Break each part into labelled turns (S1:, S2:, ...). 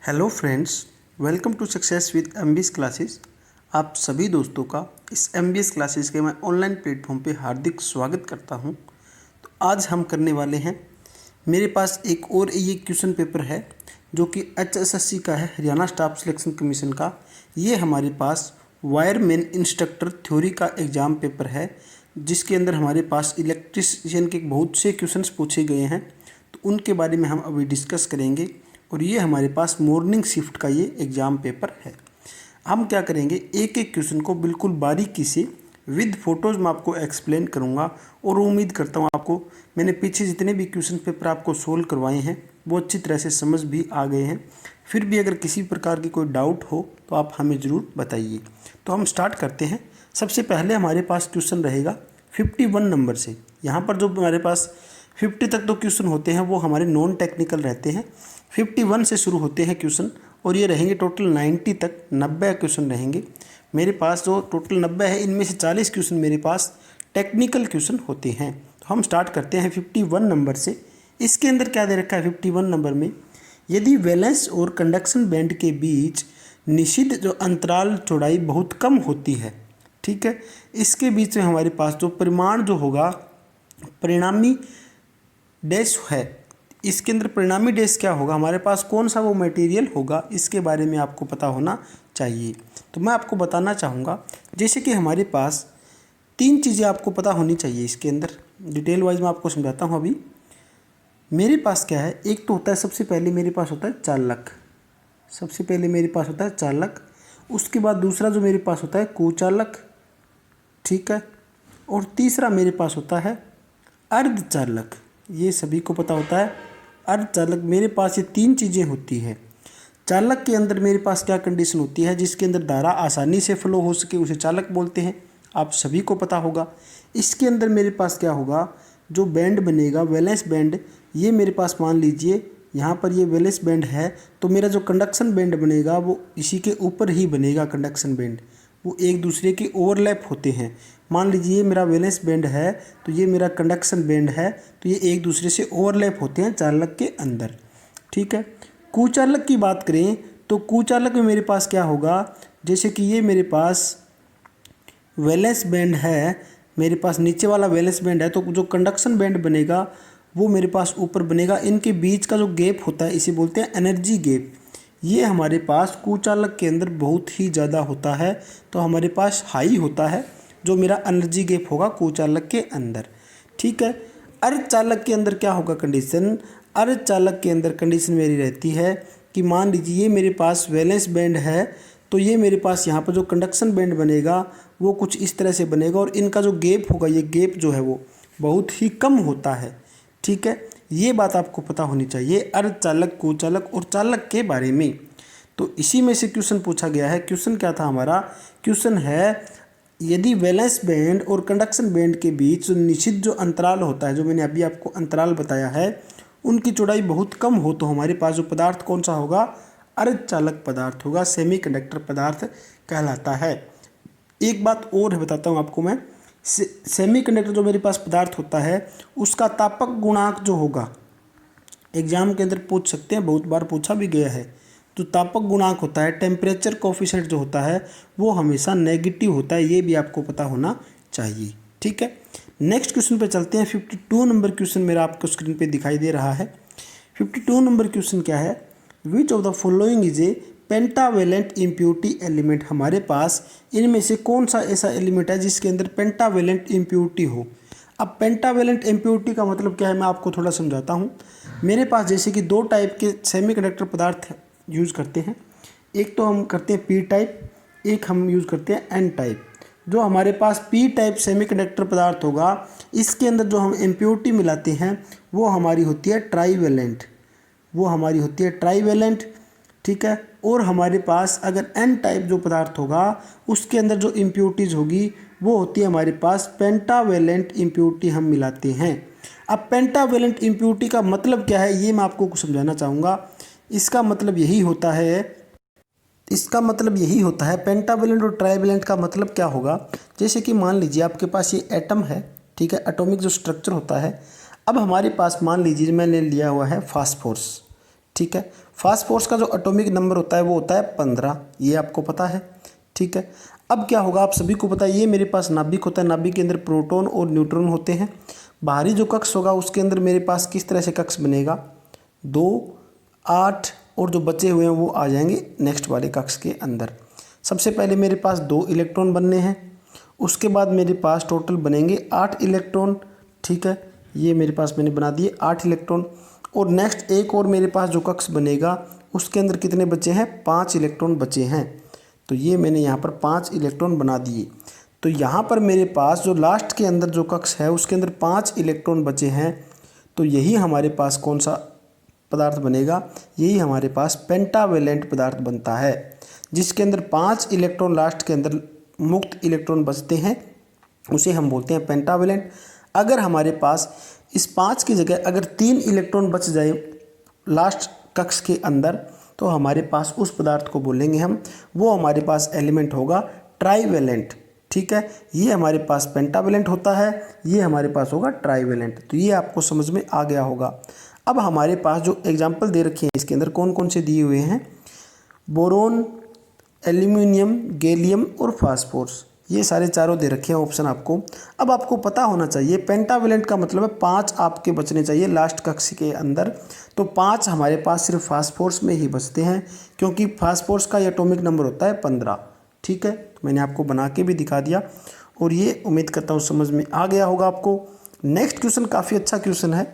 S1: Hello friends, welcome to success with MBS classes. आप सभी दोस्तों का इस एमबीएस क्लासेस के मैं ऑनलाइन प्लेटफॉर्म पे हार्दिक स्वागत करता हूं। तो आज हम करने वाले हैं, मेरे पास एक और ये क्वेश्चन पेपर है जो कि एचएसएससी का है, हरियाणा स्टाफ सिलेक्शन कमीशन का। ये हमारे पास वायरमैन इंस्ट्रक्टर थ्योरी का एग्ज़ाम पेपर है, जिसके अंदर हमारे पास इलेक्ट्रीशियन के बहुत से क्वेश्चंस पूछे गए हैं। तो उनके बारे में हम अभी डिस्कस करेंगे। और ये हमारे पास मॉर्निंग शिफ्ट का ये एग्ज़ाम पेपर है। हम क्या करेंगे, एक एक क्वेश्चन को बिल्कुल बारीकी से विद फोटोज़ में आपको एक्सप्लेन करूँगा। और उम्मीद करता हूँ आपको मैंने पीछे जितने भी क्वेश्चन पेपर आपको सोल्व करवाए हैं वो अच्छी तरह से समझ भी आ गए हैं। फिर भी अगर किसी प्रकार की कोई डाउट हो तो आप हमें ज़रूर बताइए। तो हम स्टार्ट करते हैं। सबसे पहले हमारे पास क्वेश्चन रहेगा 51 नंबर से। यहाँ पर जो हमारे पास 50 तक तो क्वेश्चन होते हैं वो हमारे नॉन टेक्निकल रहते हैं। 51 से शुरू होते हैं क्वेश्चन और ये रहेंगे टोटल 90 तक, 90 क्वेश्चन रहेंगे मेरे पास। जो टोटल 90 है, इनमें से 40 क्वेश्चन मेरे पास टेक्निकल क्वेश्चन होते हैं। तो हम स्टार्ट करते हैं 51 नंबर से। इसके अंदर क्या दे रखा है 51 नंबर में, यदि वैलेंस और कंडक्शन बैंड के बीच निषिद्ध जो अंतराल चौड़ाई बहुत कम होती है, ठीक है, इसके बीच में हमारे पास जो परिमाण जो होगा परिणामी डैश है, इसके अंदर परिणामी डैश क्या होगा, हमारे पास कौन सा वो मटेरियल होगा, इसके बारे में आपको पता होना चाहिए। तो मैं आपको बताना चाहूँगा, जैसे कि हमारे पास 3 चीज़ें आपको पता होनी चाहिए। इसके अंदर डिटेल वाइज मैं आपको समझाता हूँ। अभी मेरे पास क्या है, एक तो होता है, सबसे पहले मेरे पास होता है चालक। सबसे पहले मेरे पास होता है चालक। उसके बाद दूसरा जो मेरे पास होता है कुचालक, ठीक है। और तीसरा मेरे पास होता है अर्धचालक। ये सभी को पता होता है अर्धचालक। मेरे पास ये 3 चीज़ें होती है। चालक के अंदर मेरे पास क्या कंडीशन होती है, जिसके अंदर धारा आसानी से फ्लो हो सके उसे चालक बोलते हैं, आप सभी को पता होगा। इसके अंदर मेरे पास क्या होगा, जो बैंड बनेगा वैलेंस बैंड, ये मेरे पास मान लीजिए यहाँ पर ये वैलेंस बैंड है, तो मेरा जो कंडक्शन बैंड बनेगा वो इसी के ऊपर ही बनेगा। कंडक्शन बैंड वो एक दूसरे के ओवरलैप होते हैं। मान लीजिए ये मेरा वैलेंस बैंड है तो ये मेरा कंडक्शन बैंड है, तो ये एक दूसरे से ओवरलैप होते हैं चालक के अंदर, ठीक है। कुचालक की बात करें तो कुचालक में मेरे पास क्या होगा, जैसे कि ये मेरे पास वैलेंस बैंड है, मेरे पास नीचे वाला वैलेंस बैंड है, तो जो कंडक्शन बैंड बनेगा वो मेरे पास ऊपर बनेगा। इनके बीच का जो गैप होता है इसे बोलते हैं एनर्जी गैप। ये हमारे पास कुचालक के अंदर बहुत ही ज़्यादा होता है, तो हमारे पास हाई होता है जो मेरा एनर्जी गैप होगा कुचालक के अंदर, ठीक है। अर्धचालक के अंदर क्या होगा कंडीशन, अर्धचालक के अंदर कंडीशन मेरी रहती है कि मान लीजिए ये मेरे पास वैलेंस बैंड है, तो ये मेरे पास यहाँ पर जो कंडक्शन बैंड बनेगा वो कुछ इस तरह से बनेगा, और इनका जो गैप होगा, ये गैप जो है वो बहुत ही कम होता है, ठीक है। ये बात आपको पता होनी चाहिए अर्धचालक, कुचालक और चालक के बारे में। तो इसी में से क्वेश्चन पूछा गया है। क्वेश्चन क्या था हमारा, क्वेश्चन है यदि वैलेंस बैंड और कंडक्शन बैंड के बीच जो निश्चित जो अंतराल होता है, जो मैंने अभी आपको अंतराल बताया है, उनकी चौड़ाई बहुत कम हो, तो हमारे पास जो पदार्थ कौन सा होगा, अर्धचालक पदार्थ होगा, सेमीकंडक्टर पदार्थ कहलाता है। एक बात और है, बताता हूँ आपको मैं। सेमीकंडक्टर जो मेरे पास पदार्थ होता है उसका तापक गुणांक जो होगा, एग्जाम के अंदर पूछ सकते हैं, बहुत बार पूछा भी गया है। जो तापक गुणांक होता है, टेम्परेचर कोफिशिएंट जो होता है, वो हमेशा नेगेटिव होता है। ये भी आपको पता होना चाहिए, ठीक है। नेक्स्ट क्वेश्चन पे चलते हैं। 52 नंबर क्वेश्चन मेरा आपको स्क्रीन पे दिखाई दे रहा है। 52 नंबर क्वेश्चन क्या है, which of the following is a pentavalent impurity element. हमारे पास इनमें से कौन सा ऐसा एलिमेंट है जिसके अंदर पेंटावेलेंट इम्प्योरिटी हो। अब पेंटावेलेंट इम्प्योरिटी का मतलब क्या है, मैं आपको थोड़ा समझाता हूँ। मेरे पास जैसे कि 2 टाइप के सेमीकंडक्टर पदार्थ यूज़ करते हैं। एक तो हम करते हैं पी टाइप, एक हम यूज़ करते हैं एन टाइप। जो हमारे पास पी टाइप सेमीकंडक्टर पदार्थ होगा, इसके अंदर जो हम इम्प्योरिटी मिलाते हैं वो हमारी होती है ट्राईवेलेंट, वो हमारी होती है ट्राईवेलेंट, ठीक है। और हमारे पास अगर एन टाइप जो पदार्थ होगा उसके अंदर जो इम्प्योरिटीज़ होगी वो होती है हमारे पास पेंटावेलेंट इम्प्योरिटी हम मिलाते हैं। अब पेंटावेलेंट इम्प्योरिटी का मतलब क्या है, ये मैं आपको कुछ समझाना चाहूँगा। इसका मतलब यही होता है, पेंटावेलेंट और ट्राईवेलेंट का मतलब क्या होगा। जैसे कि मान लीजिए आपके पास ये एटम है, ठीक है, एटॉमिक जो स्ट्रक्चर होता है। अब हमारे पास मान लीजिए मैंने लिया हुआ है फास्फोरस, ठीक है। फास्फोरस का जो एटॉमिक नंबर होता है वो होता है 15, ये आपको पता है, ठीक है। अब क्या होगा, आप सभी को पता है, ये मेरे पास नाभिक होता है, नाभिक के अंदर प्रोटॉन और न्यूट्रॉन होते हैं। बाहरी जो कक्ष होगा उसके अंदर मेरे पास किस तरह से कक्ष बनेगा, 2, 8 और जो बचे हुए हैं वो आ जाएंगे नेक्स्ट वाले कक्ष के अंदर। सबसे पहले मेरे पास 2 इलेक्ट्रॉन बनने हैं, उसके बाद मेरे पास टोटल बनेंगे 8 इलेक्ट्रॉन, ठीक है। ये मेरे पास मैंने बना दिए 8 इलेक्ट्रॉन। और नेक्स्ट एक और मेरे पास जो कक्ष बनेगा उसके अंदर कितने बचे हैं, 5 इलेक्ट्रॉन बचे हैं। तो ये मैंने यहाँ पर 5 इलेक्ट्रॉन बना दिए। तो यहाँ पर मेरे पास जो लास्ट के अंदर जो कक्ष है उसके अंदर 5 इलेक्ट्रॉन बचे हैं। तो यही हमारे पास कौन सा पदार्थ बनेगा, यही हमारे पास पेंटावेलेंट पदार्थ बनता है, जिसके अंदर 5 इलेक्ट्रॉन लास्ट के अंदर मुक्त इलेक्ट्रॉन बचते हैं, उसे हम बोलते हैं पेंटावेलेंट। अगर हमारे पास इस 5 की जगह अगर 3 इलेक्ट्रॉन बच जाए लास्ट कक्ष के अंदर, तो हमारे पास उस पदार्थ को बोलेंगे हम, वो हमारे पास एलिमेंट होगा ट्राईवेलेंट, ठीक है। ये हमारे पास पेंटावेलेंट होता है, ये हमारे पास होगा ट्राईवेलेंट। तो ये आपको समझ में आ गया होगा। अब हमारे पास जो एग्जाम्पल दे रखे हैं इसके अंदर कौन कौन से दिए हुए हैं, बोरोन, एल्यूमिनियम, गैलियम और फास्फोरस, ये सारे चारों दे रखे हैं ऑप्शन आपको। अब आपको पता होना चाहिए पेंटावेलेंट का मतलब है 5 आपके बचने चाहिए लास्ट कक्ष के अंदर। तो 5 हमारे पास सिर्फ फास्फोरस में ही बचते हैं, क्योंकि फास्फोरस का एटॉमिक नंबर होता है 15, ठीक है। तो मैंने आपको बना के भी दिखा दिया और ये उम्मीद करता हूँ समझ में आ गया होगा आपको। नेक्स्ट क्वेश्चन काफ़ी अच्छा क्वेश्चन है,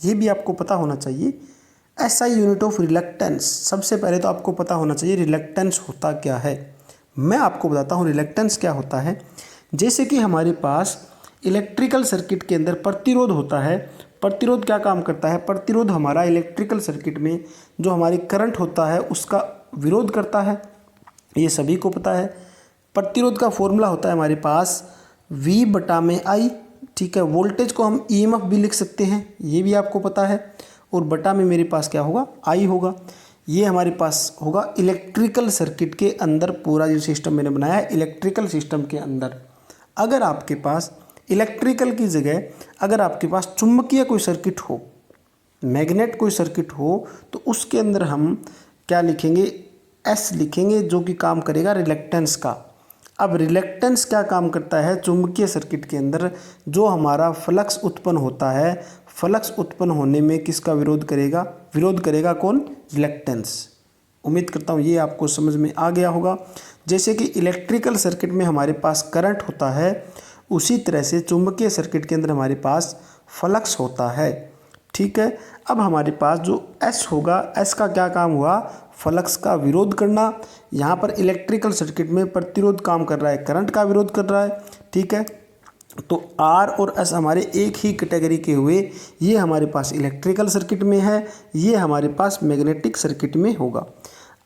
S1: ये भी आपको पता होना चाहिए। SI unit of reluctance. सबसे पहले तो आपको पता होना चाहिए रिलक्टेंस होता क्या है। मैं आपको बताता हूँ रिलक्टेंस क्या होता है। जैसे कि हमारे पास इलेक्ट्रिकल सर्किट के अंदर प्रतिरोध होता है। प्रतिरोध क्या काम करता है, प्रतिरोध हमारा इलेक्ट्रिकल सर्किट में जो हमारी करंट होता है उसका विरोध करता है, ये सभी को पता है। प्रतिरोध का फॉर्मूला होता है हमारे पास V/I, ठीक है। वोल्टेज को हम EMF भी लिख सकते हैं, ये भी आपको पता है। और बटा में मेरे पास क्या होगा, I होगा। ये हमारे पास होगा इलेक्ट्रिकल सर्किट के अंदर पूरा जो सिस्टम मैंने बनाया है, इलेक्ट्रिकल सिस्टम के अंदर। अगर आपके पास इलेक्ट्रिकल की जगह अगर आपके पास चुंबकीय कोई सर्किट हो, मैग्नेट कोई सर्किट हो, तो उसके अंदर हम क्या लिखेंगे, S लिखेंगे, जो कि काम करेगा रिलक्टेंस का। अब रिलक्टेंस क्या काम करता है, चुंबकीय सर्किट के अंदर जो हमारा फ्लक्स उत्पन्न होता है, फ्लक्स उत्पन्न होने में किसका विरोध करेगा, विरोध करेगा कौन, रिलक्टेंस। उम्मीद करता हूँ ये आपको समझ में आ गया होगा। जैसे कि इलेक्ट्रिकल सर्किट में हमारे पास करंट होता है, उसी तरह से चुंबकीय सर्किट के अंदर हमारे पास फ्लक्स होता है, ठीक है। अब हमारे पास जो S होगा, S का क्या काम हुआ, फ्लक्स का विरोध करना। यहाँ पर इलेक्ट्रिकल सर्किट में प्रतिरोध काम कर रहा है, करंट का विरोध कर रहा है, ठीक है। तो R और S हमारे एक ही कैटेगरी के हुए, ये हमारे पास इलेक्ट्रिकल सर्किट में है, ये हमारे पास मैग्नेटिक सर्किट में होगा।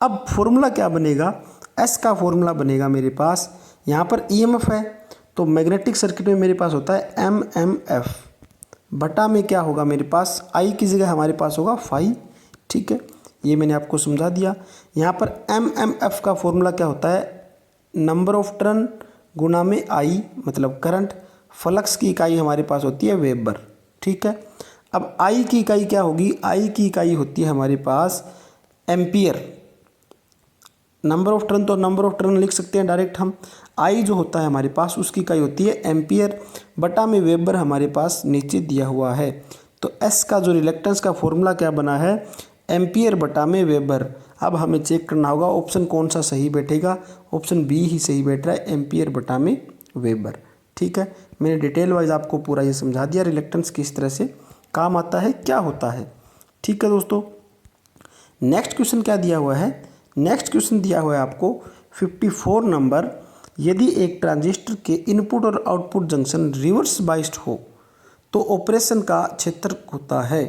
S1: अब फॉर्मूला क्या बनेगा, S का फॉर्मूला बनेगा मेरे पास, यहाँ पर EMF है, तो मैग्नेटिक सर्किट में मेरे पास होता है MMF। बटा में क्या होगा मेरे पास, I की जगह हमारे पास होगा फाई, ठीक है। ये मैंने आपको समझा दिया। यहाँ पर MMF का फॉर्मूला क्या होता है, नंबर ऑफ टर्न गुना में I, मतलब करंट। फ्लक्स की इकाई हमारे पास होती है वेबर, ठीक है। अब I की इकाई क्या होगी, I की इकाई होती है हमारे पास एम्पियर। नंबर ऑफ टर्न तो नंबर ऑफ टर्न लिख सकते हैं डायरेक्ट हम। I जो होता है हमारे पास उसकी इकाई होती है एम्पियर, बटा में वेबर हमारे पास नीचे दिया हुआ है। तो S का जो रिलक्टेंस का फॉर्मूला क्या बना है, एम्पियर बटा में वेबर। अब हमें चेक करना होगा ऑप्शन कौन सा सही बैठेगा, ऑप्शन बी ही सही बैठ रहा है, एम्पियर बटा में वेबर, ठीक है। मैंने डिटेल वाइज आपको पूरा ये समझा दिया रिलक्टेंस किस तरह से काम आता है, क्या होता है, ठीक है दोस्तों। नेक्स्ट क्वेश्चन क्या दिया हुआ है, नेक्स्ट क्वेश्चन दिया हुआ है आपको 54 नंबर। यदि एक ट्रांजिस्टर के इनपुट और आउटपुट जंक्शन रिवर्स बाइस्ड हो तो ऑपरेशन का क्षेत्र होता है।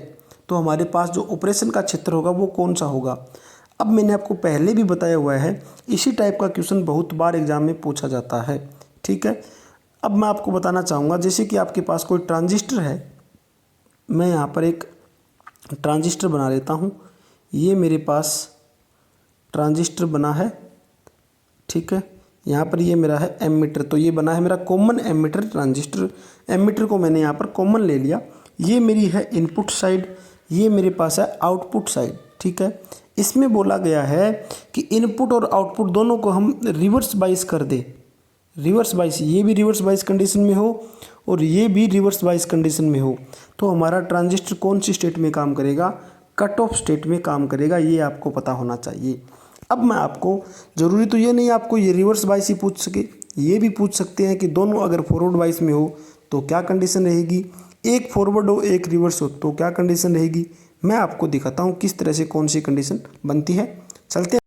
S1: तो हमारे पास जो ऑपरेशन का क्षेत्र होगा वो कौन सा होगा। अब मैंने आपको पहले भी बताया हुआ है, इसी टाइप का क्वेश्चन बहुत बार एग्जाम में पूछा जाता है, ठीक है। अब मैं आपको बताना चाहूँगा, जैसे कि आपके पास कोई ट्रांजिस्टर है, मैं यहाँ पर एक ट्रांजिस्टर बना लेता हूँ। ये मेरे पास ट्रांजिस्टर बना है, ठीक है। यहाँ पर ये मेरा है एमीटर, तो ये बना है मेरा कॉमन एमीटर ट्रांजिस्टर। एमीटर को मैंने यहाँ पर कॉमन ले लिया। ये मेरी है इनपुट साइड, ये मेरे पास है आउटपुट साइड, ठीक है। इसमें बोला गया है कि इनपुट और आउटपुट दोनों को हम रिवर्स बाइस कर दें, रिवर्स बाइस, ये भी रिवर्स बाइस कंडीशन में हो और ये भी रिवर्स बाइस कंडीशन में हो, तो हमारा ट्रांजिस्टर कौन सी स्टेट में काम करेगा, कट ऑफ स्टेट में काम करेगा। ये आपको पता होना चाहिए। अब मैं आपको, ज़रूरी तो ये नहीं आपको ये रिवर्स बाइस ही पूछ सके, ये भी पूछ सकते हैं कि दोनों अगर फॉरवर्ड बाइस में हो तो क्या कंडीशन रहेगी, एक फॉरवर्ड हो एक रिवर्स हो तो क्या कंडीशन रहेगी। मैं आपको दिखाता हूँ किस तरह से कौन सी कंडीशन बनती है। चलते हैं,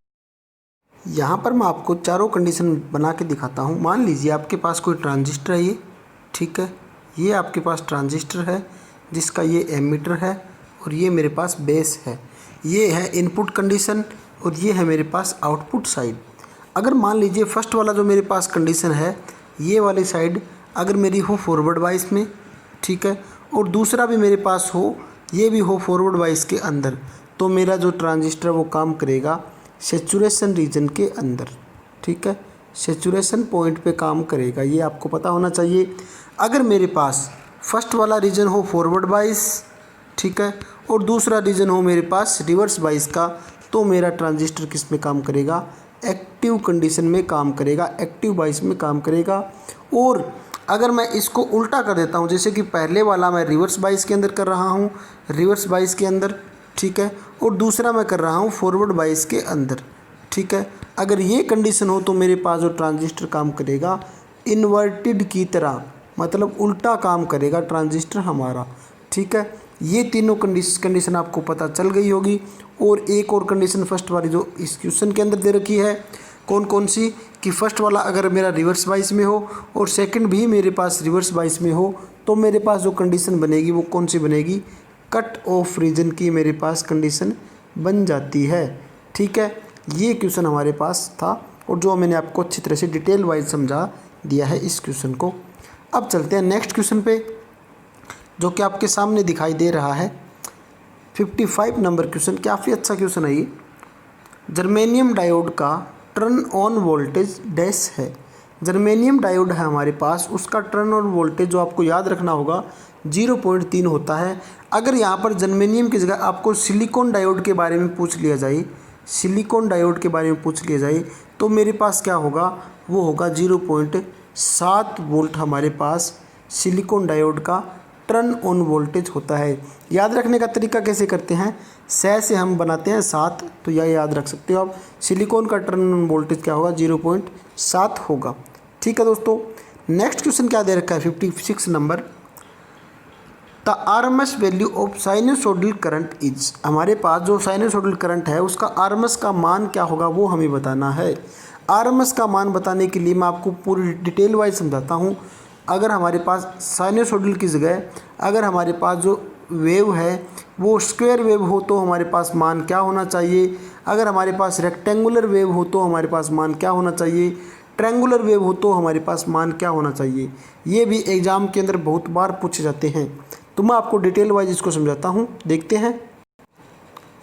S1: यहाँ पर मैं आपको चारों कंडीशन बना के दिखाता हूँ। मान लीजिए आपके पास कोई ट्रांजिस्टर है, ये ठीक है, ये आपके पास ट्रांजिस्टर है जिसका ये एमीटर है और ये मेरे पास बेस है। ये है इनपुट कंडीशन और ये है मेरे पास आउटपुट साइड। अगर मान लीजिए फर्स्ट वाला जो मेरे पास कंडीशन है, ये वाली साइड अगर मेरी हो फॉरवर्ड वाइस में, ठीक है, और दूसरा भी मेरे पास हो, ये भी हो फॉरवर्ड वाइस के अंदर, तो मेरा जो ट्रांजिस्टर वो काम करेगा सेचुरेशन रीजन के अंदर, ठीक है, सेचुरेशन पॉइंट पे काम करेगा। ये आपको पता होना चाहिए। अगर मेरे पास फर्स्ट वाला रीजन हो फॉरवर्ड बाइस, ठीक है, और दूसरा रीजन हो मेरे पास रिवर्स बाइस का, तो मेरा ट्रांजिस्टर किस में काम करेगा, एक्टिव कंडीशन में काम करेगा, एक्टिव बाइस में काम करेगा। और अगर मैं इसको उल्टा कर देता हूँ, जैसे कि पहले वाला मैं रिवर्स बाइस के अंदर कर रहा हूँ, रिवर्स बाइस के अंदर, ठीक है, और दूसरा मैं कर रहा हूँ फॉरवर्ड बाइस के अंदर, ठीक है, अगर ये कंडीशन हो तो मेरे पास जो ट्रांजिस्टर काम करेगा इन्वर्टेड की तरह, मतलब उल्टा काम करेगा ट्रांजिस्टर हमारा, ठीक है। ये तीनों कंडीशन आपको पता चल गई होगी। और एक और कंडीशन फर्स्ट वाली जो इस क्वेश्चन के अंदर दे रखी है, कौन कौन सी, कि फर्स्ट वाला अगर मेरा रिवर्स बाइस में हो और सेकंड भी मेरे पास रिवर्स बाइस में हो, तो मेरे पास जो कंडीशन बनेगी वो कौन सी बनेगी, कट ऑफ रीजन की मेरे पास कंडीशन बन जाती है, ठीक है। ये क्वेश्चन हमारे पास था और जो मैंने आपको अच्छी तरह से डिटेल वाइज समझा दिया है इस क्वेश्चन को। अब चलते हैं नेक्स्ट क्वेश्चन पे, जो कि आपके सामने दिखाई दे रहा है 55 नंबर क्वेश्चन। काफ़ी अच्छा क्वेश्चन है ये। जर्मेनियम डायोड का टर्न ऑन वोल्टेज डैश है। जर्मेनियम डायोड है हमारे पास, उसका टर्न ऑन वोल्टेज जो आपको याद रखना होगा 0.3 होता है। अगर यहाँ पर जर्मेनियम की जगह आपको सिलिकॉन डायोड के बारे में पूछ लिया जाए, सिलिकॉन डायोड के बारे में पूछ लिया जाए, तो मेरे पास क्या होगा, वो होगा 0.7 वोल्ट हमारे पास सिलिकॉन डायोड का टर्न ऑन वोल्टेज होता है। याद रखने का तरीका कैसे करते हैं, से हम बनाते हैं 7, तो यह याद रख सकते हो आप। सिलिकॉन का टर्न ऑन वोल्टेज क्या होगा, 0.7 होगा, ठीक है दोस्तों। नेक्स्ट क्वेश्चन क्या दे रखा है 56 number, the RMS value of sinusoidal current is. हमारे पास जो साइनसोइडल करंट है उसका आरएमएस का मान क्या होगा वो हमें बताना है। आरएमएस का मान बताने के लिए मैं आपको पूरी डिटेल वाइज समझाता हूँ। अगर हमारे पास साइनसोइडल की जगह अगर हमारे पास जो वेव है वो स्क्वायर वेव हो तो हमारे पास मान क्या होना चाहिए, अगर हमारे पास रेक्टेंगुलर वेव हो तो हमारे पास मान क्या होना चाहिए, ट्रायंगुलर वेव हो तो हमारे पास मान क्या होना चाहिए। ये भी एग्ज़ाम के अंदर बहुत बार पूछे जाते हैं, तो मैं आपको डिटेल वाइज इसको समझाता हूँ। देखते हैं,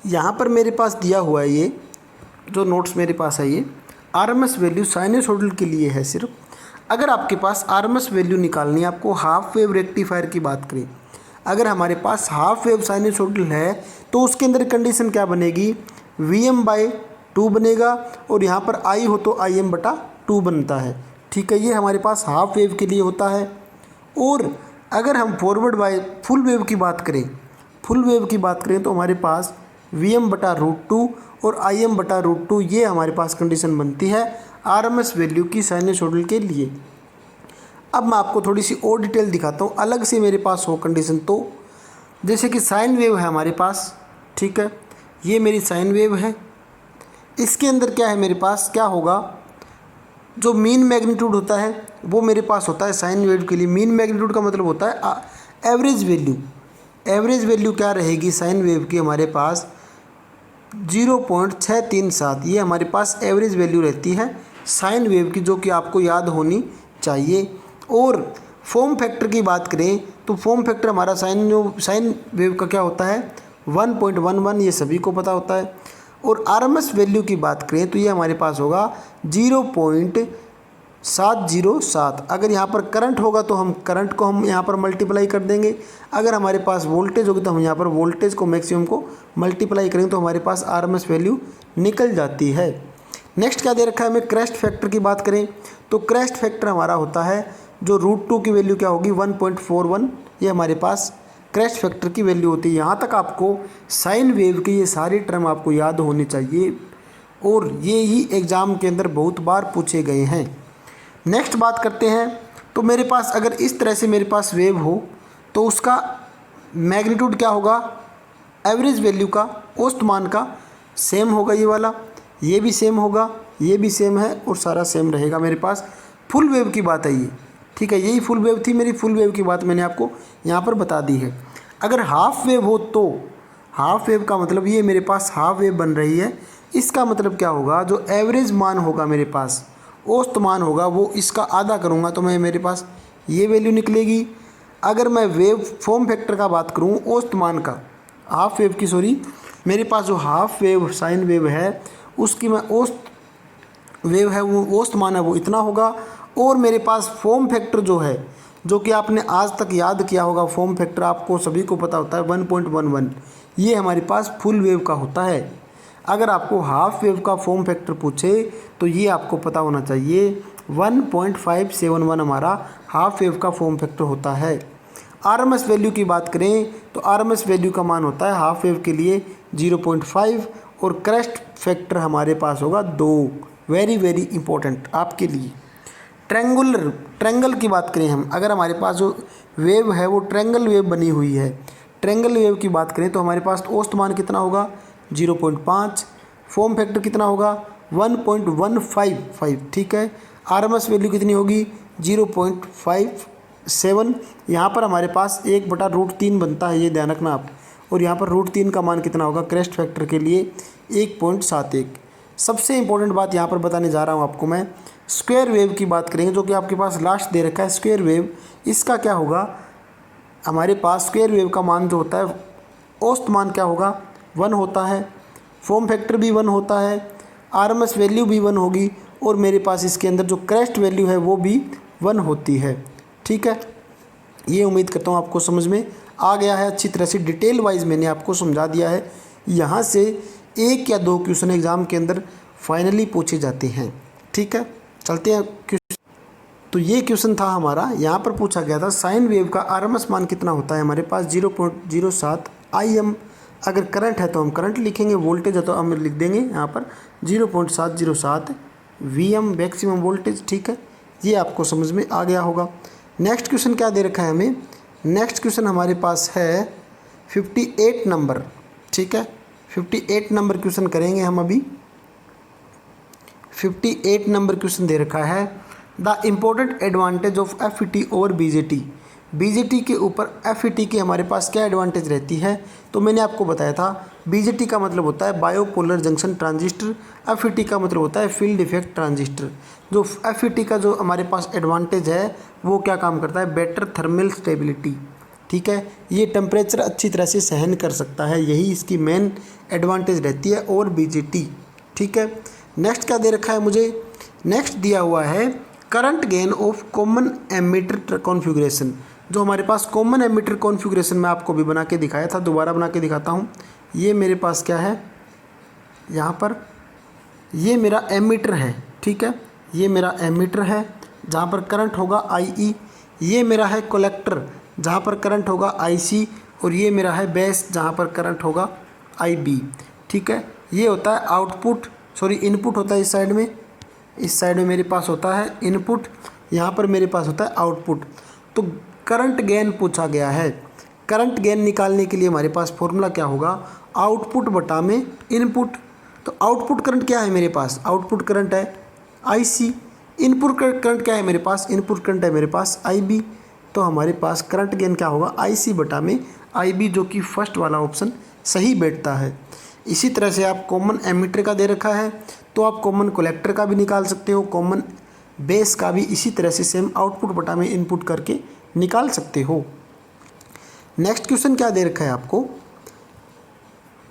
S1: यहाँ पर मेरे पास दिया हुआ है, ये जो नोट्स मेरे पास है, ये आरएमएस वैल्यू साइनसोइडल के लिए है सिर्फ। अगर आपके पास आरएमएस वैल्यू निकालनी है, आपको हाफ वेव रेक्टिफायर की बात करें, अगर हमारे पास हाफ वेव साइनसोइडल है तो उसके अंदर कंडीशन क्या बनेगी, Vm/2 बनेगा, और यहाँ पर I हो तो Im/2 बनता है, ठीक है। ये हमारे पास हाफ वेव के लिए होता है। और अगर हम फॉरवर्ड बाय फुल वेव की बात करें, फुल वेव की बात करें तो हमारे पास Vm/√2 और Im/√2 ये हमारे पास कंडीशन बनती है आरएमएस वैल्यू की साइनसोइडल के लिए। अब मैं आपको थोड़ी सी और डिटेल दिखाता हूँ, अलग से मेरे पास हो कंडीशन। तो जैसे कि साइन वेव है हमारे पास, ठीक है, ये मेरी साइन वेव है, इसके अंदर क्या है मेरे पास, क्या होगा, जो मीन मैग्नीट्यूड होता है वो मेरे पास होता है साइन वेव के लिए। मीन मैग्नीट्यूड का मतलब होता है एवरेज वैल्यू। एवरेज वैल्यू क्या रहेगी साइन वेव की, हमारे पास 0.637, ये हमारे पास एवरेज वैल्यू रहती है साइन वेव की, जो कि आपको याद होनी चाहिए। और फॉर्म फैक्टर की बात करें तो फॉर्म फैक्टर हमारा साइन वेव का क्या होता है 1.11, ये सभी को पता होता है। और आरएमएस वैल्यू की बात करें तो ये हमारे पास होगा 707। अगर यहाँ पर करंट होगा तो हम करंट को हम यहाँ पर मल्टीप्लाई कर देंगे। अगर हमारे पास वोल्टेज होगी तो हम यहाँ पर वोल्टेज को मैक्सिमम को मल्टीप्लाई करेंगे तो हमारे पास आरएमएस वैल्यू निकल जाती है। नेक्स्ट क्या दे रखा है हमें, क्रेस्ट फैक्टर की बात करें तो क्रेस्ट फैक्टर हमारा होता है जो √2 की वैल्यू क्या होगी 1.41, ये हमारे पास क्रेस्ट फैक्टर की वैल्यू होती है। यहाँ तक आपको साइन वेव की ये सारी टर्म आपको याद होनी चाहिए और ये ही एग्ज़ाम के अंदर बहुत बार पूछे गए हैं। नेक्स्ट बात करते हैं, तो मेरे पास अगर इस तरह से मेरे पास वेव हो तो उसका मैग्नीट्यूड क्या होगा, एवरेज वैल्यू का, औसत मान का सेम होगा, ये वाला, ये भी सेम होगा, ये भी सेम है और सारा सेम रहेगा। मेरे पास फुल वेव की बात है ये, ठीक है, यही फुल वेव थी मेरी, फुल वेव की बात मैंने आपको यहाँ पर बता दी है। अगर हाफ वेव हो तो हाफ वेव का मतलब ये मेरे पास हाफ वेव बन रही है, इसका मतलब क्या होगा, जो एवरेज मान होगा मेरे पास, औसत मान होगा, वो इसका आधा करूँगा तो मैं मेरे पास ये वैल्यू निकलेगी। अगर मैं वेव फॉर्म फैक्टर का बात करूँ, औसत मान का, हाफ वेव की सॉरी, मेरे पास जो हाफ वेव साइन वेव है उसकी मैं औसत वेव है वो औसत मान है वो इतना होगा। और मेरे पास फॉर्म फैक्टर जो है, जो कि आपने आज तक याद किया होगा, फॉर्म फैक्टर आपको सभी को पता होता है 1.11, ये हमारे पास फुल वेव का होता है। अगर आपको हाफ वेव का फॉर्म फैक्टर पूछे तो ये आपको पता होना चाहिए 1.571 हमारा हाफ वेव का फॉर्म फैक्टर होता है। आरएमएस वैल्यू की बात करें तो आरएमएस वैल्यू का मान होता है हाफ वेव के लिए 0.5 और क्रेस्ट फैक्टर हमारे पास होगा 2। वेरी वेरी इंपॉर्टेंट आपके लिए। ट्रैंगल की बात करें हम, अगर हमारे पास जो वेव है वो ट्रैंगल वेव बनी हुई है, ट्रैंगल वेव की बात करें तो हमारे पास औसत मान कितना होगा 0.5, फॉर्म फैक्टर कितना होगा 1.155, ठीक है। आरएमएस वैल्यू कितनी होगी 0.57। यहाँ पर हमारे पास 1/√3 बनता है, ये ध्यान रखना आप। और यहाँ पर √3 का मान कितना होगा क्रेस्ट फैक्टर के लिए 1.71। सबसे इंपॉर्टेंट बात यहाँ पर बताने जा रहा हूँ आपको मैं, स्क्वायर वेव की बात करेंगे जो कि आपके पास लास्ट दे रखा है स्क्वायर वेव। इसका क्या होगा, हमारे पास स्क्वायर वेव का मान जो होता है, औसत मान क्या होगा 1 होता है, फॉर्म फैक्टर भी 1 होता है, आरएमएस वैल्यू भी 1 होगी और मेरे पास इसके अंदर जो क्रेस्ट वैल्यू है वो भी 1 होती है, ठीक है। ये उम्मीद करता हूँ आपको समझ में आ गया है, अच्छी तरह से डिटेल वाइज मैंने आपको समझा दिया है। यहाँ से 1 या 2 क्वेश्चन एग्ज़ाम के अंदर फाइनली पूछे जाते हैं, ठीक है। चलते हैं क्वेश्चन। तो ये क्वेश्चन था हमारा, यहाँ पर पूछा गया था साइन वेव का आरएमएस मान कितना होता है, हमारे पास 0.07 IM। अगर करंट है तो हम करंट लिखेंगे, वोल्टेज है तो हम लिख देंगे यहाँ पर 0.707 VM मैक्सिमम वोल्टेज, ठीक है। ये आपको समझ में आ गया होगा। नेक्स्ट क्वेश्चन क्या दे रखा है हमें, नेक्स्ट क्वेश्चन हमारे पास है 58 नंबर, ठीक है। 58 नंबर क्वेश्चन करेंगे हम अभी। 58 नंबर क्वेश्चन दे रखा है, the important advantage of FET over BJT। BJT के ऊपर FET की हमारे पास क्या एडवांटेज रहती है, तो मैंने आपको बताया था BJT का मतलब होता है बायोपोलर जंक्शन ट्रांजिस्टर, FET का मतलब होता है फील्ड इफेक्ट ट्रांजिस्टर। जो FET का जो हमारे पास एडवांटेज है वो क्या काम करता है, बेटर थर्मल स्टेबिलिटी, ठीक है। ये टेम्परेचर अच्छी तरह से सहन कर सकता है, यही इसकी मेन एडवांटेज रहती है और BJT, ठीक है। नेक्स्ट क्या दे रखा है मुझे, नेक्स्ट दिया हुआ है current gain of common ammeter configuration. जो हमारे पास कॉमन एमीटर कॉन्फ़िगरेशन मैं आपको भी बना के दिखाया था, दोबारा बना के दिखाता हूँ। ये मेरे पास क्या है, यहाँ पर ये मेरा एमीटर है, ठीक है। ये मेरा एमीटर है जहाँ पर करंट होगा IE, ये मेरा है कलेक्टर जहाँ पर करंट होगा IC, और ये मेरा है बेस जहाँ पर करंट होगा IB, ठीक है। ये होता है आउटपुट, सॉरी इनपुट होता है इस साइड में मेरे पास होता है इनपुट, यहाँ पर मेरे पास होता है आउटपुट। तो करंट गेन पूछा गया है, करंट गेन निकालने के लिए हमारे पास फॉर्मूला क्या होगा, आउटपुट बटा में इनपुट। तो आउटपुट करंट क्या है मेरे पास, आउटपुट करंट है IC, इनपुट करंट क्या है मेरे पास, इनपुट करंट है मेरे पास IB। तो हमारे पास करंट गेन क्या होगा IC बटा में IB, जो कि फर्स्ट वाला ऑप्शन सही बैठता है। इसी तरह से आप कॉमन एमीटर का दे रखा है तो आप कॉमन कलेक्टर का भी निकाल सकते हो, कॉमन बेस का भी इसी तरह से सेम आउटपुट बटा में इनपुट करके निकाल सकते हो। नेक्स्ट क्वेश्चन क्या दे रखा है आपको,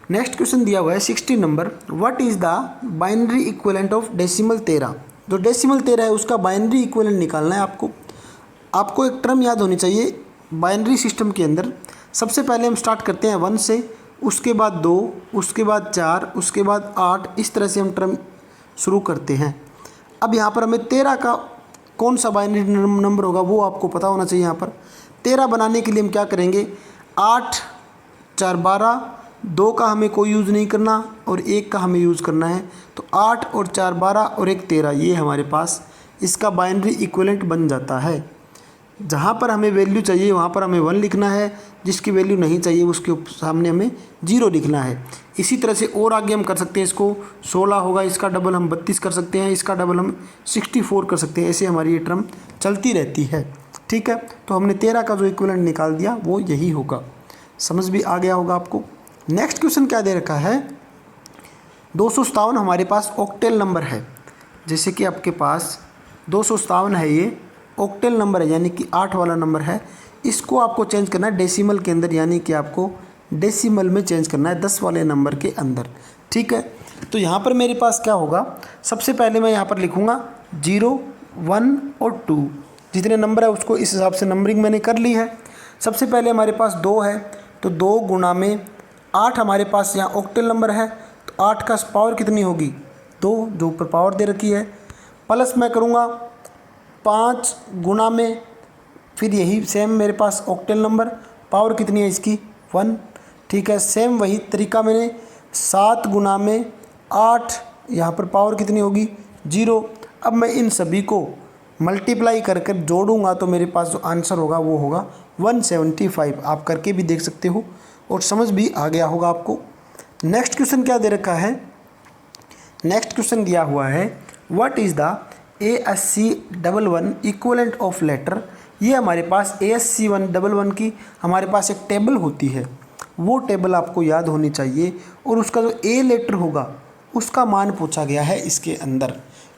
S1: नेक्स्ट क्वेश्चन दिया हुआ है 60 number, what is the binary equivalent of decimal 13। जो डेसिमल 13 है उसका बाइनरी इक्विवेलेंट निकालना है आपको। आपको एक टर्म याद होनी चाहिए बाइनरी सिस्टम के अंदर। सबसे पहले हम स्टार्ट करते हैं 1 से, उसके बाद 2, उसके बाद 4, उसके बाद 8, इस तरह से हम टर्म शुरू करते हैं। अब यहाँ पर हमें 13 का कौन सा बाइनरी नंबर होगा वो आपको पता होना चाहिए। यहाँ पर 13 बनाने के लिए हम क्या करेंगे, 8 4 12, 2 का हमें कोई यूज़ नहीं करना और 1 का हमें यूज़ करना है। तो 8 और 4 12 और 1 13, ये हमारे पास इसका बाइनरी इक्विवेलेंट बन जाता है। जहाँ पर हमें वैल्यू चाहिए वहाँ पर हमें 1 लिखना है, जिसकी वैल्यू नहीं चाहिए उसके सामने हमें 0 लिखना है। इसी तरह से और आगे हम कर सकते हैं, इसको 16 होगा, इसका डबल हम 32 कर सकते हैं, इसका डबल हम 64 कर सकते हैं। ऐसे हमारी ये टर्म चलती रहती है। ठीक है, तो हमने 13 का जो इक्विवेलेंट निकाल दिया वो यही होगा। समझ भी आ गया होगा आपको। नेक्स्ट क्वेश्चन क्या दे रखा है, 257 हमारे पास ऑक्टेल नंबर है। जैसे कि आपके पास 257 है, ये ऑक्टेल नंबर है, यानी कि 8 वाला नंबर है। इसको आपको चेंज करना है डेसिमल के अंदर, यानी कि आपको डेसिमल में चेंज करना है 10 वाले नंबर के अंदर। ठीक है, तो यहाँ पर मेरे पास क्या होगा, सबसे पहले मैं यहाँ पर लिखूँगा 0 1 और 2, जितने नंबर है उसको इस हिसाब से नंबरिंग मैंने कर ली है। सबसे पहले हमारे पास 2 है, तो 2 गुणा में 8 हमारे पास यहाँ ऑक्टेल नंबर है, तो 8 का पावर कितनी होगी, 2, जो ऊपर पावर दे रखी है। प्लस मैं करूँगा 5 गुणा में, फिर यही सेम मेरे पास ऑक्टेल नंबर, पावर कितनी है इसकी, 1। ठीक है, सेम वही तरीका मैंने 7 गुणा में 8, यहाँ पर पावर कितनी होगी, 0। अब मैं इन सभी को मल्टीप्लाई कर कर जोड़ूंगा तो मेरे पास जो आंसर होगा वो होगा 175। आप करके भी देख सकते हो और समझ भी आ गया होगा आपको। नेक्स्ट क्वेश्चन क्या दे रखा है, नेक्स्ट क्वेश्चन दिया हुआ है what is the ASC11 equivalent of letter. ये हमारे पास ASC11 की हमारे पास एक टेबल होती है, वो टेबल आपको याद होनी चाहिए और उसका जो A लेटर होगा उसका मान पूछा गया है इसके अंदर।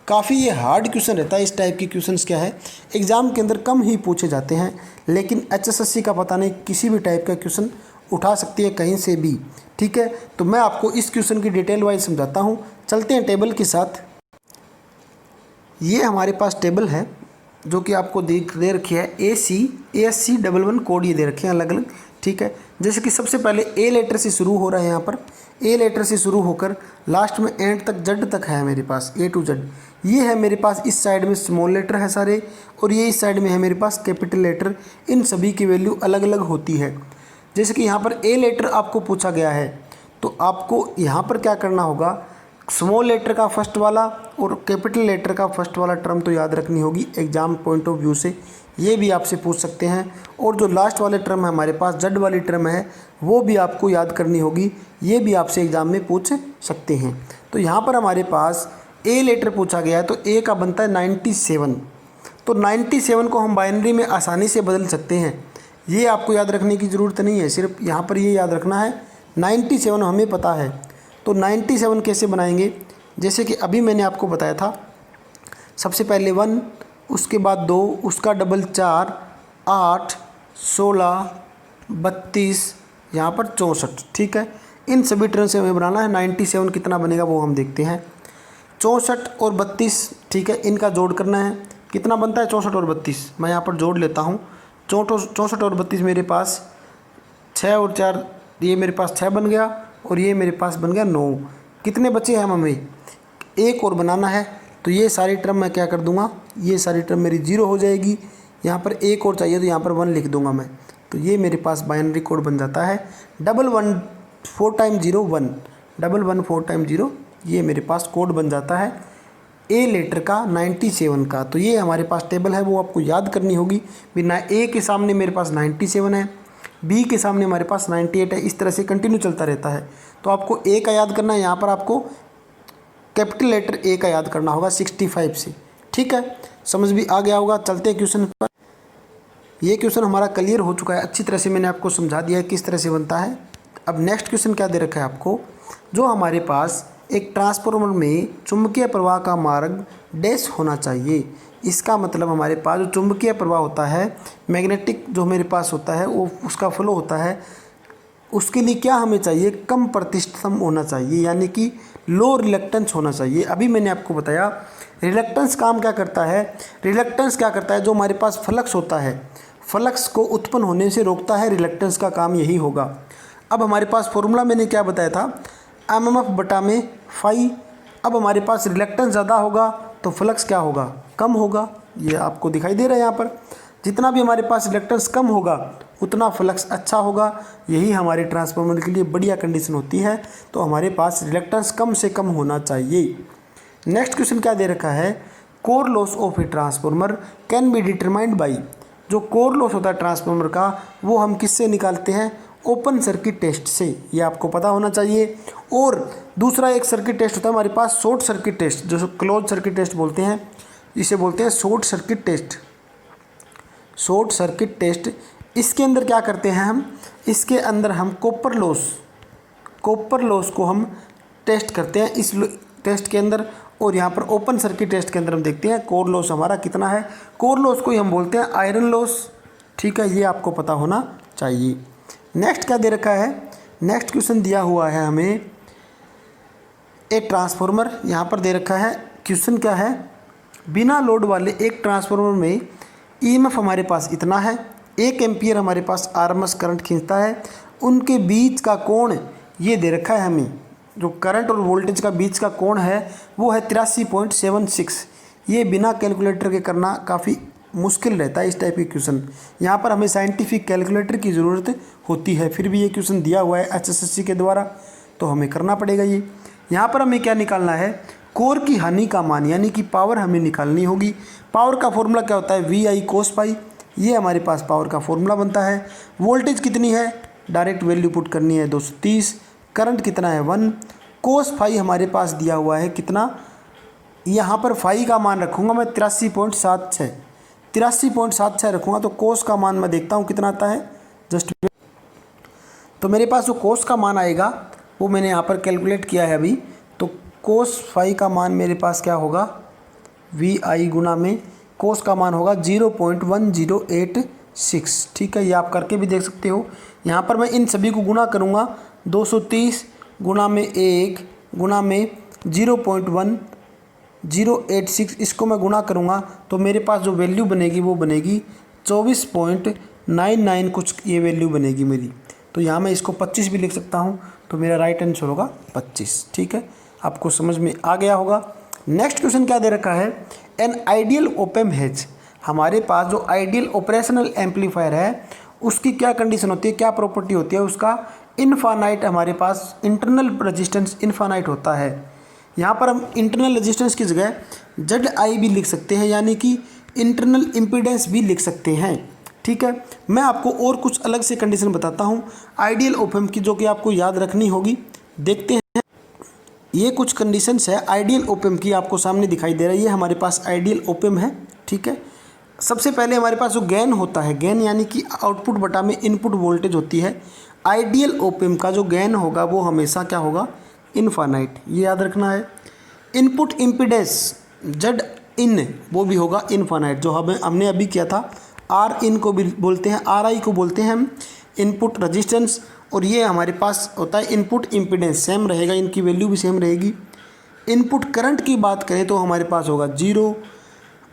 S1: काफ़ी ये हार्ड क्वेश्चन रहता है। इस टाइप के क्वेश्चंस क्या है एग्ज़ाम के अंदर कम ही पूछे जाते हैं, लेकिन HSSC का पता नहीं किसी भी टाइप का क्वेश्चन उठा सकती है कहीं से भी। ठीक है, तो मैं आपको इस क्वेश्चन की डिटेल वाइज समझाता हूँ। चलते हैं टेबल के साथ। ये हमारे पास टेबल है जो कि आपको दे रखी है ASC11 कोड ये दे रखे हैं अलग अलग। ठीक है, जैसे कि सबसे पहले A लेटर से शुरू हो रहा है, यहाँ पर A लेटर से शुरू होकर लास्ट में एंड तक Z तक है मेरे पास, A to Z। ये है मेरे पास इस साइड में स्मॉल लेटर है सारे, और ये इस साइड में है मेरे पास कैपिटल लेटर। इन सभी की वैल्यू अलग अलग होती है। जैसे कि यहाँ पर A लेटर आपको पूछा गया है, तो आपको यहाँ पर क्या करना होगा, स्मॉल लेटर का फर्स्ट वाला और कैपिटल लेटर का फर्स्ट वाला टर्म तो याद रखनी होगी एग्जाम पॉइंट ऑफ व्यू से, ये भी आपसे पूछ सकते हैं। और जो लास्ट वाले टर्म है हमारे पास Z वाली टर्म है, वो भी आपको याद करनी होगी, ये भी आपसे एग्ज़ाम में पूछ सकते हैं। तो यहाँ पर हमारे पास A लेटर पूछा गया है, तो A का बनता है 97। तो 97 को हम बाइनरी में आसानी से बदल सकते हैं, ये आपको याद रखने की ज़रूरत नहीं है। सिर्फ यहाँ पर ये याद रखना है 97 हमें पता है। तो 97 कैसे बनाएंगे, जैसे कि अभी मैंने आपको बताया था, सबसे पहले 1, उसके बाद 2, उसका डबल 4, 8, 16, 32, यहाँ पर 64। ठीक है, इन सभी टर्म से हमें बनाना है। 97 कितना बनेगा वो हम देखते हैं। 64 और 32, ठीक है, इनका जोड़ करना है। कितना बनता है 64 और 32, मैं यहाँ पर जोड़ लेता हूँ। 64 और 32 मेरे पास 6 और 4, ये मेरे पास 6 बन गया और ये मेरे पास बन गया 9। कितने बचे हैं हमें, एक और बनाना है। तो ये सारी टर्म मैं क्या कर दूंगा, ये सारी टर्म मेरी 0 हो जाएगी। यहाँ पर एक और चाहिए तो यहाँ पर 1 लिख दूंगा मैं। तो ये मेरे पास बाइनरी कोड बन जाता है 11 4 टाइम 0 1, 11 4 टाइम 0, ये मेरे पास कोड बन जाता है A लेटर का 97 का। तो ये हमारे पास टेबल है, वो आपको याद करनी होगी। बिना A के सामने मेरे पास 97 है, B के सामने हमारे पास 98 है, इस तरह से कंटिन्यू चलता रहता है। तो आपको A का याद करना है, यहाँ पर आपको कैपिटल लेटर A का याद करना होगा 65 से। ठीक है, समझ भी आ गया होगा। चलते हैं क्वेश्चन पर। ये क्वेश्चन हमारा क्लियर हो चुका है, अच्छी तरह से मैंने आपको समझा दिया है किस तरह से बनता है। अब नेक्स्ट क्वेश्चन क्या दे रखा है आपको, जो हमारे पास एक ट्रांसफार्मर में चुंबकीय प्रवाह का मार्ग डैश होना चाहिए। इसका मतलब हमारे पास जो चुंबकीय प्रवाह होता है, मैग्नेटिक जो मेरे पास होता है, वो उसका फ्लो होता है, उसके लिए क्या हमें चाहिए, कम प्रतिष्ठतम होना चाहिए, यानी कि लो रिलक्टेंस होना चाहिए। अभी मैंने आपको बताया रिलक्टेंस काम क्या करता है। रिलक्टेंस क्या करता है, जो हमारे पास फ्लक्स होता है, फ्लक्स को उत्पन्न होने से रोकता है। रिलक्टेंस का काम यही होगा। अब हमारे पास फॉर्मूला मैंने क्या बताया था, एमएमएफ बटा में फाई। अब हमारे पास रिलक्टेंस ज़्यादा होगा तो फ्लक्स क्या होगा, कम होगा। ये आपको दिखाई दे रहा है यहाँ पर, जितना भी हमारे पास रिलक्टेंस कम होगा उतना फ्लक्स अच्छा होगा। यही हमारे ट्रांसफार्मर के लिए बढ़िया कंडीशन होती है। तो हमारे पास रिलक्टेंस कम से कम होना चाहिए। नेक्स्ट क्वेश्चन क्या दे रखा है, core loss of a transformer can be determined by. जो कोर लॉस होता है ट्रांसफार्मर का, वो हम किससे निकालते हैं, ओपन सर्किट टेस्ट से। ये आपको पता होना चाहिए। और दूसरा एक सर्किट टेस्ट होता है हमारे पास, शॉर्ट सर्किट टेस्ट, जो क्लोज सर्किट टेस्ट बोलते हैं, इसे बोलते हैं short circuit test. Short circuit test, इसके अंदर क्या करते हैं हम, इसके अंदर हम कॉपर लॉस को हम टेस्ट करते हैं इस टेस्ट के अंदर। और यहाँ पर ओपन सर्किट टेस्ट के अंदर हम देखते हैं कोर लॉस हमारा कितना है। कोर लॉस को ही हम बोलते हैं आयरन लॉस। ठीक है, ये आपको पता होना चाहिए। नेक्स्ट क्या दे रखा है, नेक्स्ट क्वेश्चन दिया हुआ है हमें, एक ट्रांसफार्मर यहाँ पर दे रखा है। क्वेश्चन क्या है, बिना लोड वाले एक ट्रांसफार्मर में ईएमएफ हमारे पास इतना है, 1 एम्पियर हमारे पास आरएमएस करंट खींचता है, उनके बीच का कोण ये दे रखा है हमें। जो करंट और वोल्टेज का बीच का कोण है वो है 83.76। ये बिना कैलकुलेटर के करना काफ़ी मुश्किल रहता है इस टाइप के क्वेश्चन। यहाँ पर हमें साइंटिफिक कैलकुलेटर की ज़रूरत होती है, फिर भी ये क्वेश्चन दिया हुआ है HSSC के द्वारा, तो हमें करना पड़ेगा ये। यहाँ पर हमें क्या निकालना है, कोर की हानि का मान, यानी कि पावर हमें निकालनी होगी। पावर का फॉर्मूला क्या होता है, VI cos पाई। ये हमारे पास पावर का फॉर्मूला बनता है। वोल्टेज कितनी है, डायरेक्ट वैल्यू पुट करनी है 230। करंट कितना है 1। कोस फाई हमारे पास दिया हुआ है कितना, यहाँ पर फाई का मान रखूँगा मैं 83.76। 83.76 रखूँगा तो कोस का मान मैं देखता हूँ कितना आता है, जस्ट। तो मेरे पास जो कोस का मान आएगा वो मैंने यहाँ पर कैलकुलेट किया है अभी। तो कोस फाई का मान मेरे पास क्या होगा, VI गुना में कोस का मान होगा 0.1086। ठीक है, ये आप करके भी देख सकते हो। यहाँ पर मैं इन सभी को गुना करूँगा, 230 गुना में 1 गुना में 0.1086, इसको मैं गुना करूँगा तो मेरे पास जो वैल्यू बनेगी वो बनेगी 24.99 कुछ, ये वैल्यू बनेगी मेरी। तो यहाँ मैं इसको 25 भी लिख सकता हूँ, तो मेरा राइट आंसर होगा 25। ठीक है, आपको समझ में आ गया होगा। नेक्स्ट क्वेश्चन क्या दे रखा है, एन आइडियल ओपएम हैज। हमारे पास जो आइडियल ऑपरेशनल एम्पलीफायर है उसकी क्या कंडीशन होती है, क्या प्रॉपर्टी होती है उसका, इनफानाइट हमारे पास इंटरनल रेजिस्टेंस इनफानाइट होता है। यहाँ पर हम इंटरनल रेजिस्टेंस की जगह ZI भी लिख सकते हैं, यानी कि इंटरनल इम्पीडेंस भी लिख सकते हैं। ठीक है, मैं आपको और कुछ अलग से कंडीशन बताता हूँ आइडियल ओपएम की, जो कि आपको याद रखनी होगी। देखते हैं, ये कुछ कंडीशंस है आइडियल ओपएम की, आपको सामने दिखाई दे रही है। हमारे पास आइडियल ओपएम है। ठीक है, सबसे पहले हमारे पास जो गेन होता है, गेन यानी कि आउटपुट बटा में इनपुट वोल्टेज होती है। आइडियल ओपएम का जो गेन होगा वो हमेशा क्या होगा, इनफानाइट, ये याद रखना है। इनपुट इम्पीडेंस जेड इन वो भी होगा इनफानाइट, जो हमने अभी किया था। आर इन को भी बोलते हैं, RI को बोलते हैं हम इनपुट रेजिस्टेंस। और ये हमारे पास होता है इनपुट इम्पीडेंस, सेम रहेगा, इनकी वैल्यू भी सेम रहेगी। इनपुट करंट की बात करें तो हमारे पास होगा 0।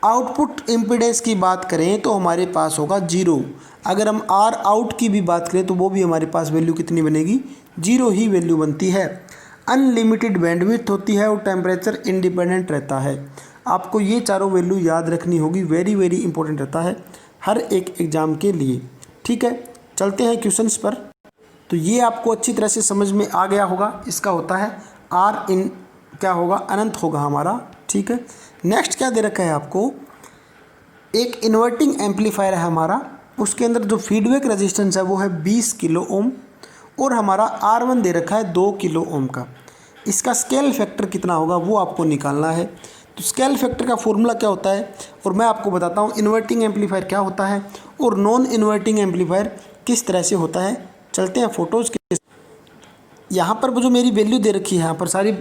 S1: आउटपुट इम्पीडेंस की बात करें तो हमारे पास होगा 0। अगर हम R आउट की भी बात करें तो वो भी हमारे पास वैल्यू कितनी बनेगी, 0 ही वैल्यू बनती है। अनलिमिटेड बैंडविड्थ होती है और टेम्परेचर इंडिपेंडेंट रहता है। आपको ये चारों वैल्यू याद रखनी होगी, वेरी वेरी इंपॉर्टेंट रहता है हर एक एग्ज़ाम के लिए। ठीक है, चलते हैं क्वेश्चंस पर। तो ये आपको अच्छी तरह से समझ में आ गया होगा। इसका होता है R इन क्या होगा, अनंत होगा हमारा। ठीक है, नेक्स्ट क्या दे रखा है आपको, एक इन्वर्टिंग एम्पलीफायर है हमारा, उसके अंदर जो फीडबैक रेजिस्टेंस है वो है 20 किलो ओम, और हमारा R1 दे रखा है 2 किलो ओम का। इसका स्केल फैक्टर कितना होगा वो आपको निकालना है। तो स्केल फैक्टर का फॉर्मूला क्या होता है, और मैं आपको बताता हूँ इन्वर्टिंग एम्पलीफायर क्या होता है और नॉन इन्वर्टिंग एम्पलीफायर किस तरह से होता है। चलते हैं फोटोज़ के। यहाँ पर जो मेरी वैल्यू दे रखी है, यहाँ पर सारी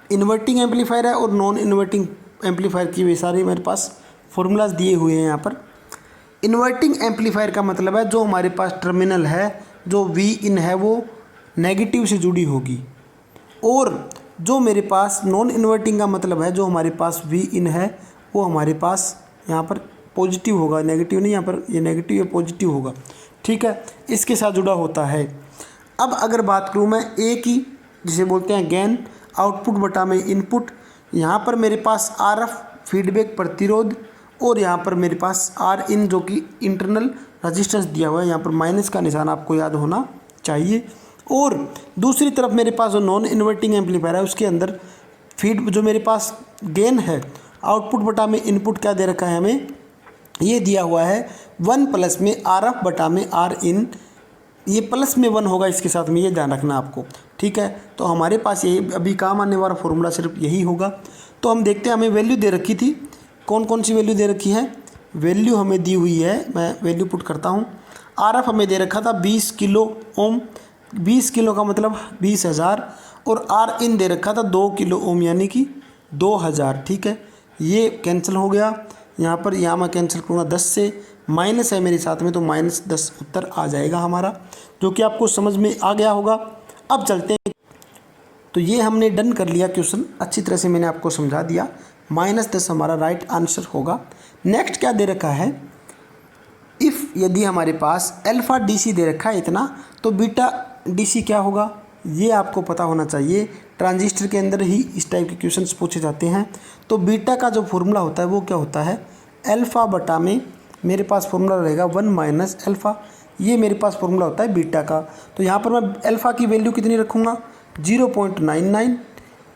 S1: इन्वर्टिंग एम्पलीफायर है और नॉन इन्वर्टिंग एम्पलीफायर की भी सारी मेरे पास फॉर्मूलाज दिए हुए हैं। यहाँ पर इन्वर्टिंग एम्पलीफायर का मतलब है जो हमारे पास टर्मिनल है, जो V इन है वो नेगेटिव से जुड़ी होगी, और जो मेरे पास नॉन इन्वर्टिंग का मतलब है जो हमारे पास वी इन है वो हमारे पास यहाँ पर पॉजिटिव होगा, नेगेटिव नहीं, यहाँ पर ये नेगेटिव या पॉजिटिव होगा, ठीक है, इसके साथ जुड़ा होता है। अब अगर बात करूँ मैं ए की, जिसे बोलते हैं गेन, आउटपुट बटा में इनपुट, यहाँ पर मेरे पास आर एफ फीडबैक प्रतिरोध और यहाँ पर मेरे पास आर इन जो कि इंटरनल रजिस्टेंस दिया हुआ है, यहाँ पर माइनस का निशान आपको याद होना चाहिए। और दूसरी तरफ मेरे पास जो नॉन इन्वर्टिंग एम्पलीफायर है उसके अंदर फीड जो मेरे पास गेन है, आउटपुट बटा में इनपुट क्या दे रखा है हमें, ये दिया हुआ है 1 प्लस में आर एफ बटा में आर इन, ये प्लस में 1 होगा इसके साथ में, ये ध्यान रखना आपको, ठीक है। तो हमारे पास यही अभी काम आने वाला फॉर्मूला सिर्फ यही होगा। तो हम देखते हैं, हमें वैल्यू दे रखी थी, कौन कौन सी वैल्यू दे रखी है, वैल्यू हमें दी हुई है, मैं वैल्यू पुट करता हूँ। आर एफ हमें दे रखा था 20 किलो ओम, 20 किलो का मतलब 20,000, और आर इन दे रखा था 2 किलो ओम यानी कि 2000, ठीक है। ये कैंसिल हो गया, यहाँ पर यहाँ मैं कैंसिल करूँगा 10 से, माइनस है मेरे साथ में तो -10 उत्तर आ जाएगा हमारा, जो कि आपको समझ में आ गया होगा। अब चलते हैं, तो ये हमने डन कर लिया क्वेश्चन, अच्छी तरह से मैंने आपको समझा दिया, -10 हमारा राइट आंसर होगा। नेक्स्ट क्या दे रखा है, इफ़ यदि हमारे पास अल्फ़ा डीसी दे रखा है इतना, तो बीटा डीसी क्या होगा ये आपको पता होना चाहिए। ट्रांजिस्टर के अंदर ही इस टाइप के क्वेश्चंस पूछे जाते हैं। तो बीटा का जो फॉर्मूला होता है वो क्या होता है, अल्फ़ा बटा में मेरे पास फॉर्मूला रहेगा 1 माइनस अल्फ़ा, ये मेरे पास फॉर्मूला होता है बीटा का। तो यहाँ पर मैं अल्फ़ा की वैल्यू कितनी रखूँगा 0.99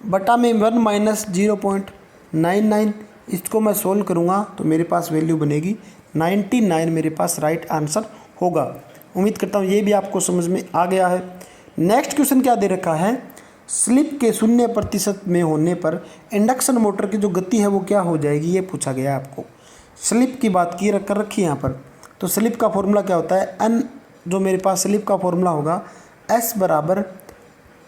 S1: बटा में 1 माइनस 0.99, इसको मैं सोल्व करूँगा तो मेरे पास वैल्यू बनेगी 99, मेरे पास राइट आंसर होगा। उम्मीद करता हूँ ये भी आपको समझ में आ गया है। नेक्स्ट क्वेश्चन क्या दे रखा है, स्लिप के 0% में होने पर इंडक्शन मोटर की जो गति है वो क्या हो जाएगी, ये पूछा गया है आपको। स्लिप की बात की कर रखी है यहाँ पर, तो स्लिप का फॉर्मूला क्या होता है, एन, जो मेरे पास स्लिप का फॉर्मूला होगा एस बराबर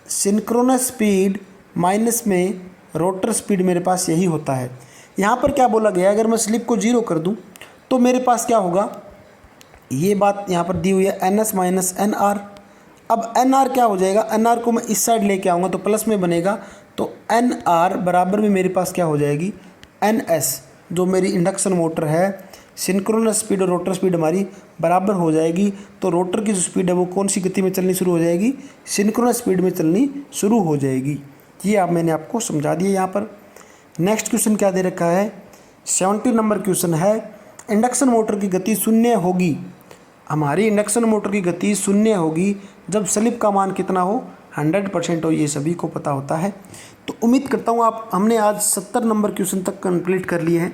S1: सिंक्रोनस स्पीड माइनस में रोटर स्पीड, मेरे पास यही होता है। यहाँ पर क्या बोला गया, अगर मैं स्लिप को 0 कर दूँ तो मेरे पास क्या होगा, ये बात यहाँ पर दी हुई है N S minus N R. अब एन आर क्या हो जाएगा, एन आर को मैं इस साइड लेके आऊँगा तो प्लस में बनेगा, तो एन आर बराबर में मेरे पास क्या हो जाएगी एन एस, जो मेरी इंडक्शन मोटर है, सिंक्रोनस स्पीड और रोटर स्पीड हमारी बराबर हो जाएगी। तो रोटर की जो स्पीड है वो कौन सी गति में चलनी शुरू हो जाएगी, सिंक्रोनस स्पीड में चलनी शुरू हो जाएगी। ये आप मैंने आपको समझा दिया यहाँ पर। नेक्स्ट क्वेश्चन क्या दे रखा है, 70 नंबर क्वेश्चन है, इंडक्शन मोटर की गति 0 होगी, हमारी इंडक्शन मोटर की गति 0 होगी जब स्लिप का मान कितना हो 100% हो, ये सभी को पता होता है। तो उम्मीद करता हूँ हमने आज 70 नंबर क्वेश्चन तक कंप्लीट कर लिए हैं,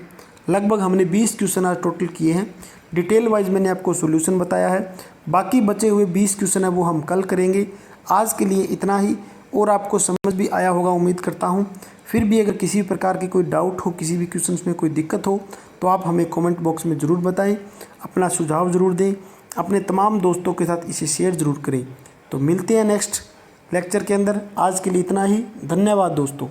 S1: लगभग हमने 20 क्वेश्चन आज टोटल किए हैं। डिटेल वाइज मैंने आपको सॉल्यूशन बताया है, बाकी बचे हुए 20 क्वेश्चन है वो हम कल करेंगे। आज के लिए इतना ही, और आपको समझ भी आया होगा उम्मीद करता हूँ। फिर भी अगर किसी प्रकार की कोई डाउट हो, किसी भी क्वेश्चन में कोई दिक्कत हो, तो आप हमें कमेंट बॉक्स में ज़रूर बताएं, अपना सुझाव ज़रूर दें, अपने तमाम दोस्तों के साथ इसे शेयर ज़रूर करें। तो मिलते हैं नेक्स्ट लेक्चर के अंदर, आज के लिए इतना ही, धन्यवाद दोस्तों।